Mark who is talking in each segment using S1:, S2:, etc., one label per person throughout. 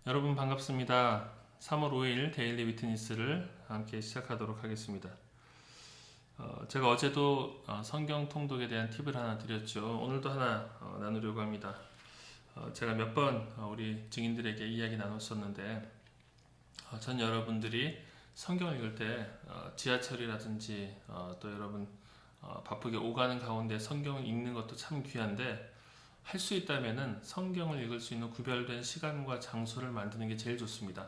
S1: 여러분 반갑습니다. 3월 5일 데일리 위트니스를 함께 시작하도록 하겠습니다. 제가 어제도 성경 통독에 대한 팁을 하나 드렸죠. 오늘도 하나 나누려고 합니다. 제가 몇 번 우리 증인들에게 이야기 나눴었는데 전 여러분들이 성경을 읽을 때 지하철이라든지 또 여러분 바쁘게 오가는 가운데 성경을 읽는 것도 참 귀한데 할 수 있다면은 성경을 읽을 수 있는 구별된 시간과 장소를 만드는 게 제일 좋습니다.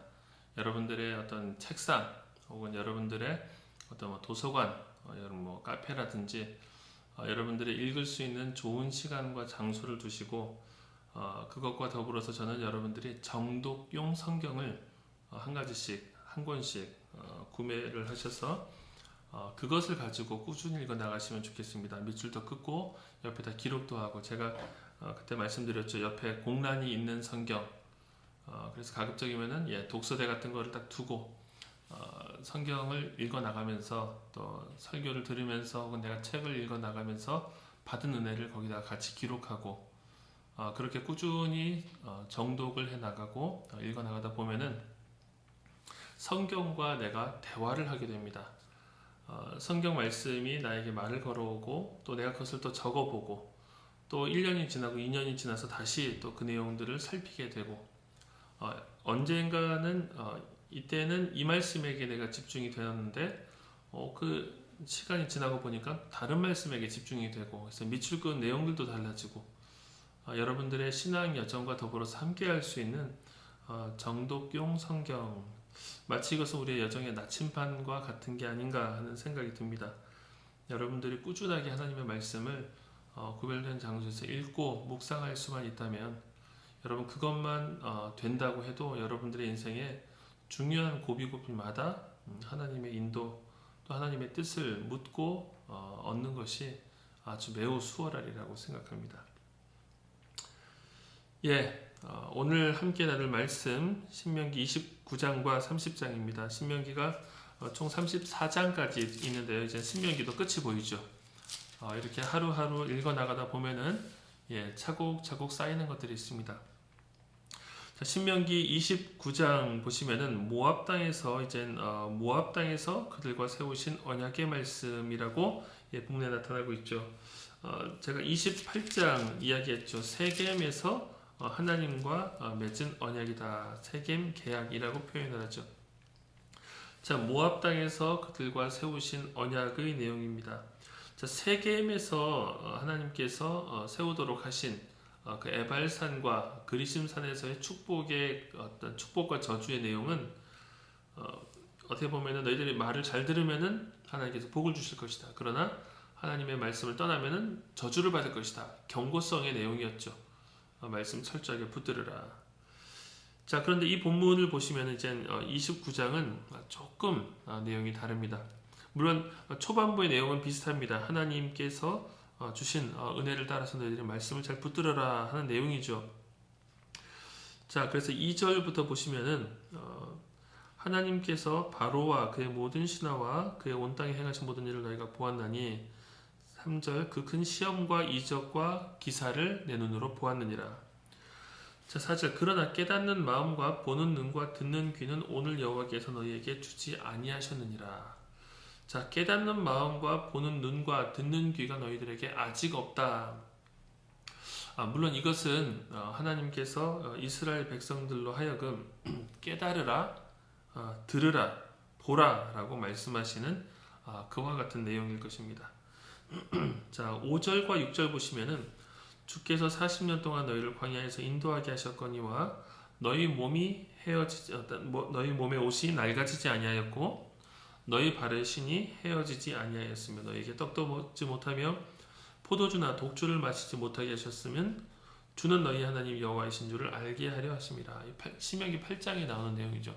S1: 여러분들의 어떤 책상 혹은 여러분들의 어떤 도서관, 여러분 카페라든지 여러분들이 읽을 수 있는 좋은 시간과 장소를 두시고 그것과 더불어서 저는 여러분들이 정독용 성경을 한 가지씩 한 권씩 구매를 하셔서 그것을 가지고 꾸준히 읽어 나가시면 좋겠습니다. 밑줄도 긋고 옆에다 기록도 하고 제가 그때 말씀드렸죠. 옆에 공란이 있는 성경. 그래서 가급적이면은 독서대 같은 거를 딱 두고 성경을 읽어 나가면서 또 설교를 들으면서 혹은 내가 책을 읽어 나가면서 받은 은혜를 거기다 같이 기록하고 그렇게 꾸준히 정독을 해 나가고 읽어 나가다 보면은 성경과 내가 대화를 하게 됩니다. 성경 말씀이 나에게 말을 걸어오고 또 내가 그것을 또 적어보고 또 1년이 지나고 2년이 지나서 다시 또 그 내용들을 살피게 되고 언젠가는 이때는 이 말씀에게 내가 집중이 되었는데 그 시간이 지나고 보니까 다른 말씀에게 집중이 되고 그래서 밑줄 그은 내용들도 달라지고 여러분들의 신앙 여정과 더불어서 함께 할 수 있는 정독용 성경 마치 이것은 우리의 여정의 나침반과 같은 게 아닌가 하는 생각이 듭니다. 여러분들이 꾸준하게 하나님의 말씀을 구별된 장소에서 읽고 묵상할 수만 있다면 여러분 그것만 된다고 해도 여러분들의 인생에 중요한 고비고비마다 하나님의 인도 또 하나님의 뜻을 묻고 얻는 것이 아주 매우 수월하리라고 생각합니다. 오늘 함께 나눌 말씀 신명기 29장과 30장입니다. 신명기가 총 34장까지 있는데요. 이제 신명기도 끝이 보이죠. 이렇게 하루하루 읽어 나가다 보면은 차곡차곡 쌓이는 것들이 있습니다. 자, 신명기 29장 보시면은 모압 땅에서 그들과 세우신 언약의 말씀이라고 본문에 나타나고 있죠. 제가 28장 이야기했죠. 세겜에서 하나님과 맺은 언약이다. 세겜 계약이라고 표현을 하죠. 자, 모압 땅에서 그들과 세우신 언약의 내용입니다. 자, 세겜에서 하나님께서 세우도록 하신 그 에발산과 그리심산에서의 축복의 어떤 축복과 저주의 내용은 어떻게 보면은 너희들이 말을 잘 들으면은 하나님께서 복을 주실 것이다. 그러나 하나님의 말씀을 떠나면은 저주를 받을 것이다. 경고성의 내용이었죠. 말씀 철저하게 붙들으라. 자, 그런데 이 본문을 보시면 이제 29장은 조금 내용이 다릅니다. 물론 초반부의 내용은 비슷합니다. 하나님께서 주신 은혜를 따라서 너희들이 말씀을 잘 붙들어라 하는 내용이죠. 자, 그래서 2절부터 보시면은 하나님께서 바로와 그의 모든 신하와 그의 온 땅에 행하신 모든 일을 너희가 보았나니 3절 그 큰 시험과 이적과 기사를 내 눈으로 보았느니라. 자, 4절 그러나 깨닫는 마음과 보는 눈과 듣는 귀는 오늘 여호와께서 너희에게 주지 아니하셨느니라. 자, 깨닫는 마음과 보는 눈과 듣는 귀가 너희들에게 아직 없다. 물론 이것은 하나님께서 이스라엘 백성들로 하여금 깨달으라, 들으라, 보라 라고 말씀하시는 그와 같은 내용일 것입니다. 자, 5절과 6절 보시면은 주께서 40년 동안 너희를 광야에서 인도하게 하셨거니와 너희 몸의 옷이 낡아지지 아니하였고 너희 발의 신이 헤어지지 아니하였으며 너희에게 떡도 먹지 못하며 포도주나 독주를 마시지 못하게 하셨으면 주는 너희 하나님 여호와이신 줄을 알게 하려 하심이라. 신명기 8장에 나오는 내용이죠.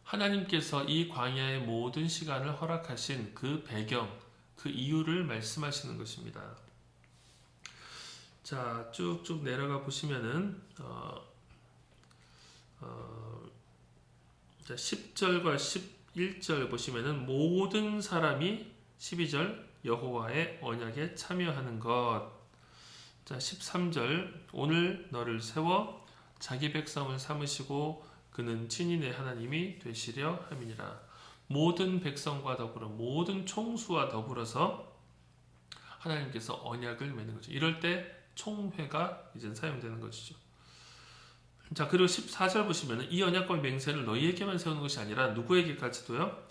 S1: 하나님께서 이 광야의 모든 시간을 허락하신 그 배경, 그 이유를 말씀하시는 것입니다. 자, 쭉쭉 내려가 보시면은 10절과 11절 보시면은 모든 사람이 12절 여호와의 언약에 참여하는 것. 자, 13절 오늘 너를 세워 자기 백성을 삼으시고 그는 친인의 하나님이 되시려 함이니라. 모든 백성과 더불어 모든 총수와 더불어서 하나님께서 언약을 맺는 거죠. 이럴 때 총회가 이제 사용되는 것이죠. 자, 그리고 14절 보시면은 이 언약과 맹세를 너희에게만 세우는 것이 아니라 누구에게까지도요?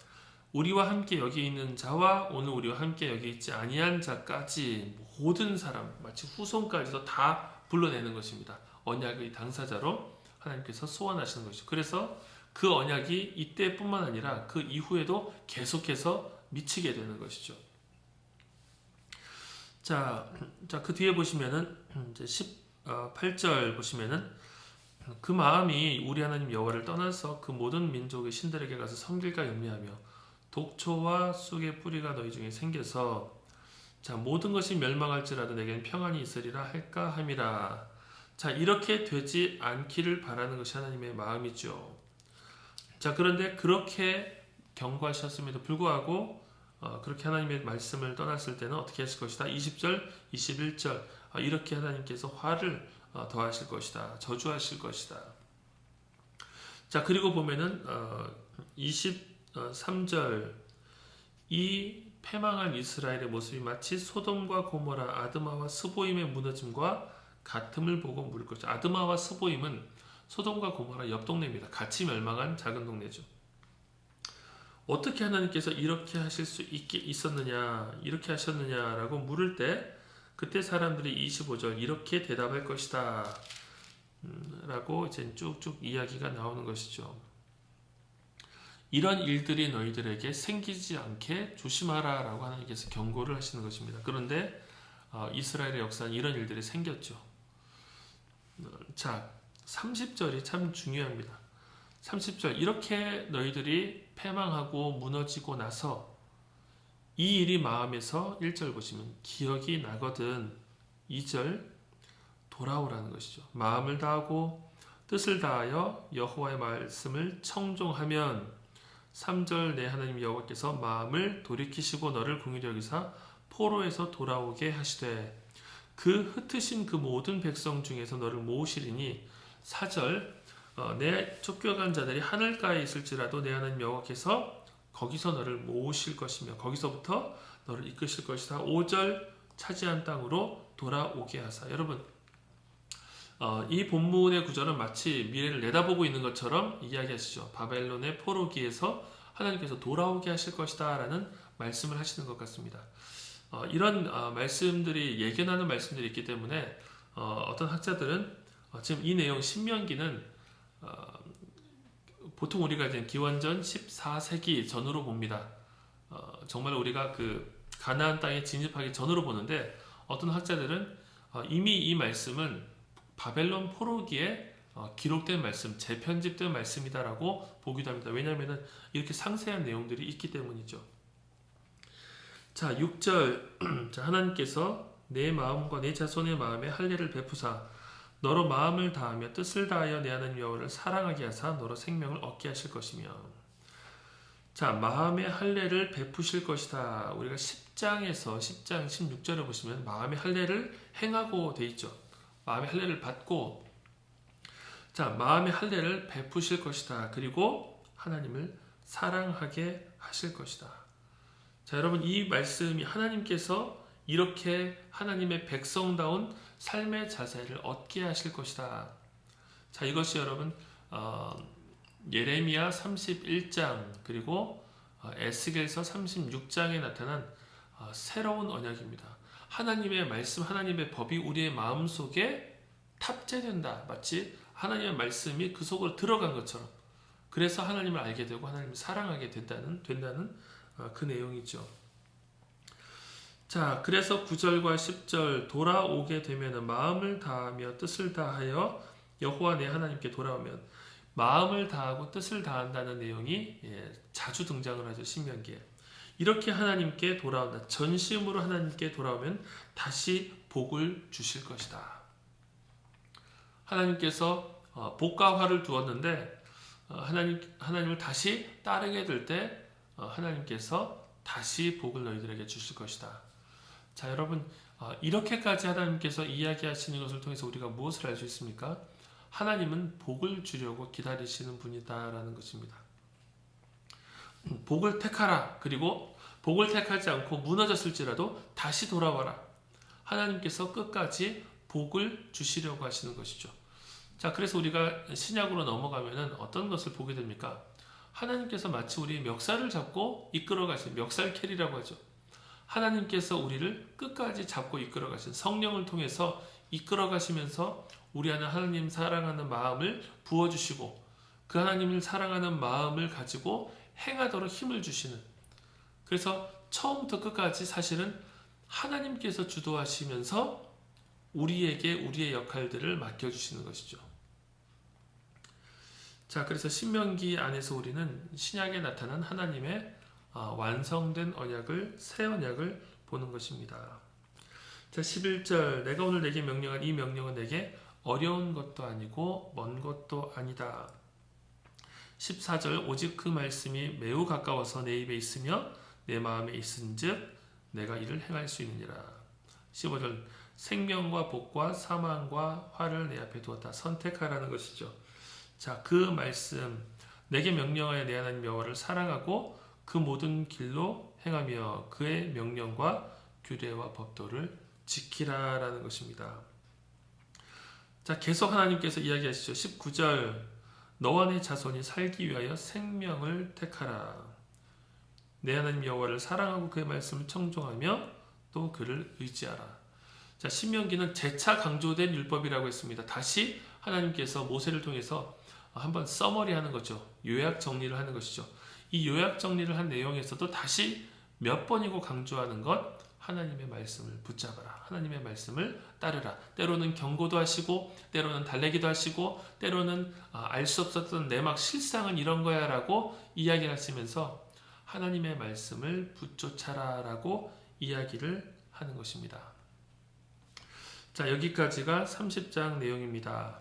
S1: 우리와 함께 여기 있는 자와 오늘 우리와 함께 여기 있지 아니한 자까지 모든 사람, 마치 후손까지도 다 불러내는 것입니다. 언약의 당사자로 하나님께서 소환하시는 것이죠. 그래서 그 언약이 이때뿐만 아니라 그 이후에도 계속해서 미치게 되는 것이죠. 자, 그 뒤에 보시면은 이제 18절 보시면은 그 마음이 우리 하나님 여호와를 떠나서 그 모든 민족의 신들에게 가서 섬길까 염려하며 독초와 쑥의 뿌리가 너희 중에 생겨서 자 모든 것이 멸망할지라도 내게는 평안이 있으리라 할까 함이라. 자 이렇게 되지 않기를 바라는 것이 하나님의 마음이죠. 자 그런데 그렇게 경고하셨음에도 불구하고 그렇게 하나님의 말씀을 떠났을 때는 어떻게 하실 것이다. 20절, 21절 이렇게 하나님께서 화를 더하실 것이다. 저주하실 것이다. 자 그리고 보면은 23절 이 패망한 이스라엘의 모습이 마치 소돔과 고모라, 아드마와 스보임의 무너짐과 같음을 보고 물을 것이다. 아드마와 스보임은 소돔과 고모라 옆 동네입니다. 같이 멸망한 작은 동네죠. 어떻게 하나님께서 이렇게 하실 수 있었느냐, 이렇게 하셨느냐라고 물을 때 그때 사람들이 25절 이렇게 대답할 것이다 라고 이제 쭉쭉 이야기가 나오는 것이죠. 이런 일들이 너희들에게 생기지 않게 조심하라 라고 하나님께서 경고를 하시는 것입니다. 그런데 이스라엘의 역사는 이런 일들이 생겼죠. 자 30절이 참 중요합니다. 30절 이렇게 너희들이 패망하고 무너지고 나서 이 일이 마음에서 1절 보시면 기억이 나거든 2절 돌아오라는 것이죠. 마음을 다하고 뜻을 다하여 여호와의 말씀을 청종하면 3절 내 하나님 여호와께서 마음을 돌이키시고 너를 긍휼히 여기사 포로에서 돌아오게 하시되 그 흩으신 그 모든 백성 중에서 너를 모으시리니 4절 내 쫓겨간 자들이 하늘가에 있을지라도 내 하나님 여호와께서 거기서 너를 모으실 것이며 거기서부터 너를 이끄실 것이다. 5절 차지한 땅으로 돌아오게 하사. 여러분 이 본문의 구절은 마치 미래를 내다보고 있는 것처럼 이야기하시죠. 바벨론의 포로기에서 하나님께서 돌아오게 하실 것이다 라는 말씀을 하시는 것 같습니다. 이런 말씀들이 예견하는 말씀들이 있기 때문에 어떤 학자들은 지금 이 내용 신명기는 보통 우리가 이제 기원전 14세기 전으로 봅니다. 정말 우리가 그 가나안 땅에 진입하기 전으로 보는데 어떤 학자들은 이미 이 말씀은 바벨론 포로기에 기록된 말씀, 재편집된 말씀이다라고 보기도 합니다. 왜냐하면 이렇게 상세한 내용들이 있기 때문이죠. 자, 6절 하나님께서 내 마음과 내 자손의 마음에 할례를 베푸사 너로 마음을 다하며 뜻을 다하여 내 하나님 여호와를 사랑하게 하사 너로 생명을 얻게 하실 것이며 자 마음의 할례를 베푸실 것이다. 우리가 10장 16절을 보시면 마음의 할례를 행하고 돼 있죠. 마음의 할례를 받고 자 마음의 할례를 베푸실 것이다. 그리고 하나님을 사랑하게 하실 것이다. 자 여러분 이 말씀이 하나님께서 이렇게 하나님의 백성다운 삶의 자세를 얻게 하실 것이다. 자 이것이 여러분 예레미야 31장 그리고 에스겔서 36장에 나타난 새로운 언약입니다. 하나님의 말씀, 하나님의 법이 우리의 마음속에 탑재된다. 마치 하나님의 말씀이 그 속으로 들어간 것처럼 그래서 하나님을 알게 되고 하나님을 사랑하게 된다는 그 내용이죠. 자, 그래서 9절과 10절 돌아오게 되면 마음을 다하며 뜻을 다하여 여호와 내 하나님께 돌아오면 마음을 다하고 뜻을 다한다는 내용이 자주 등장을 하죠. 신명기에. 이렇게 하나님께 돌아온다. 전심으로 하나님께 돌아오면 다시 복을 주실 것이다. 하나님께서 복과 화를 두었는데 하나님을 다시 따르게 될 때 하나님께서 다시 복을 너희들에게 주실 것이다. 자 여러분 이렇게까지 하나님께서 이야기하시는 것을 통해서 우리가 무엇을 알 수 있습니까? 하나님은 복을 주려고 기다리시는 분이다라는 것입니다. 복을 택하라. 그리고 복을 택하지 않고 무너졌을지라도 다시 돌아와라. 하나님께서 끝까지 복을 주시려고 하시는 것이죠. 자, 그래서 우리가 신약으로 넘어가면은 어떤 것을 보게 됩니까? 하나님께서 마치 우리의 멱살을 잡고 이끌어 가시는 멱살 캐리라고 하죠. 하나님께서 우리를 끝까지 잡고 이끌어 가신 성령을 통해서 이끌어 가시면서 우리 안에 하나님 사랑하는 마음을 부어주시고 그 하나님을 사랑하는 마음을 가지고 행하도록 힘을 주시는, 그래서 처음부터 끝까지 사실은 하나님께서 주도하시면서 우리에게 우리의 역할들을 맡겨주시는 것이죠. 자, 그래서 신명기 안에서 우리는 신약에 나타난 하나님의 완성된 언약을, 새 언약을 보는 것입니다. 자, 11절, 내가 오늘 내게 명령한 이 명령은 내게 어려운 것도 아니고 먼 것도 아니다. 14절, 오직 그 말씀이 매우 가까워서 내 입에 있으며 내 마음에 있은즉 내가 이를 행할 수 있느니라. 15절, 생명과 복과 사망과 화를 내 앞에 두었다. 선택하라는 것이죠. 자, 그 말씀, 내게 명령하여 내 하나님 여호와를 사랑하고 그 모든 길로 행하며 그의 명령과 규례와 법도를 지키라라는 것입니다. 자, 계속 하나님께서 이야기하시죠. 19절, 너와 내 자손이 살기 위하여 생명을 택하라. 내 하나님 여호와를 사랑하고 그의 말씀을 청종하며 또 그를 의지하라. 자, 신명기는 재차 강조된 율법이라고 했습니다. 다시 하나님께서 모세를 통해서 한번 서머리하는 거죠. 요약 정리를 하는 것이죠. 이 요약 정리를 한 내용에서도 다시 몇 번이고 강조하는 것, 하나님의 말씀을 붙잡아라. 하나님의 말씀을 따르라. 때로는 경고도 하시고 때로는 달래기도 하시고 때로는 알 수 없었던 내막 실상은 이런 거야 라고 이야기를 하시면서 하나님의 말씀을 붙쫓아라 라고 이야기를 하는 것입니다. 자, 여기까지가 30장 내용입니다.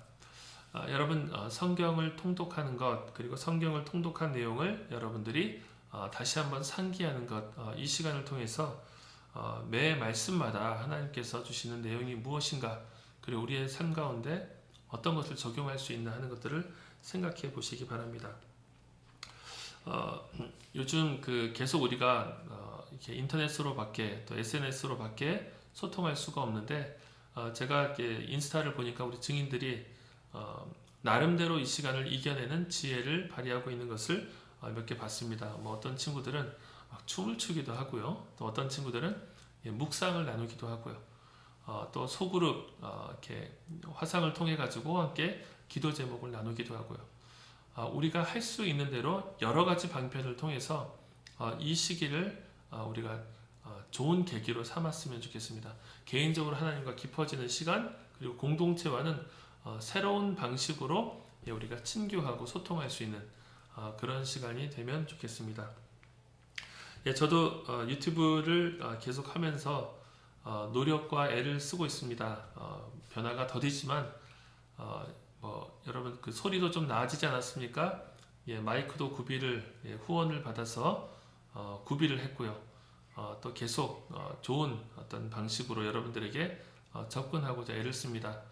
S1: 여러분, 성경을 통독하는 것, 그리고 성경을 통독한 내용을 여러분들이 다시 한번 상기하는 것, 이 시간을 통해서 매 말씀마다 하나님께서 주시는 내용이 무엇인가, 그리고 우리의 삶 가운데 어떤 것을 적용할 수 있나 하는 것들을 생각해 보시기 바랍니다. 요즘 계속 우리가 이렇게 인터넷으로밖에 또 SNS로밖에 소통할 수가 없는데, 제가 이렇게 인스타를 보니까 우리 증인들이 나름대로 이 시간을 이겨내는 지혜를 발휘하고 있는 것을 몇 개 봤습니다. 뭐 어떤 친구들은 춤을 추기도 하고요. 또 어떤 친구들은 묵상을 나누기도 하고요. 또 소그룹 이렇게 화상을 통해 가지고 함께 기도 제목을 나누기도 하고요. 우리가 할 수 있는 대로 여러 가지 방편을 통해서 이 시기를 우리가 좋은 계기로 삼았으면 좋겠습니다. 개인적으로 하나님과 깊어지는 시간, 그리고 공동체와는 새로운 방식으로 우리가 친교하고 소통할 수 있는 그런 시간이 되면 좋겠습니다. 저도 유튜브를 계속 하면서 노력과 애를 쓰고 있습니다. 변화가 더디지만 여러분 그 소리도 좀 나아지지 않았습니까? 마이크도 구비를 후원을 받아서 구비를 했고요. 또 계속 좋은 어떤 방식으로 여러분들에게 접근하고자 애를 씁니다.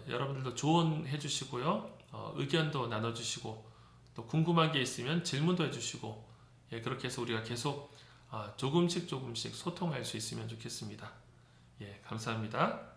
S1: 여러분들도 조언해 주시고요. 의견도 나눠주시고 또 궁금한 게 있으면 질문도 해주시고 그렇게 해서 우리가 계속 조금씩 소통할 수 있으면 좋겠습니다. 감사합니다.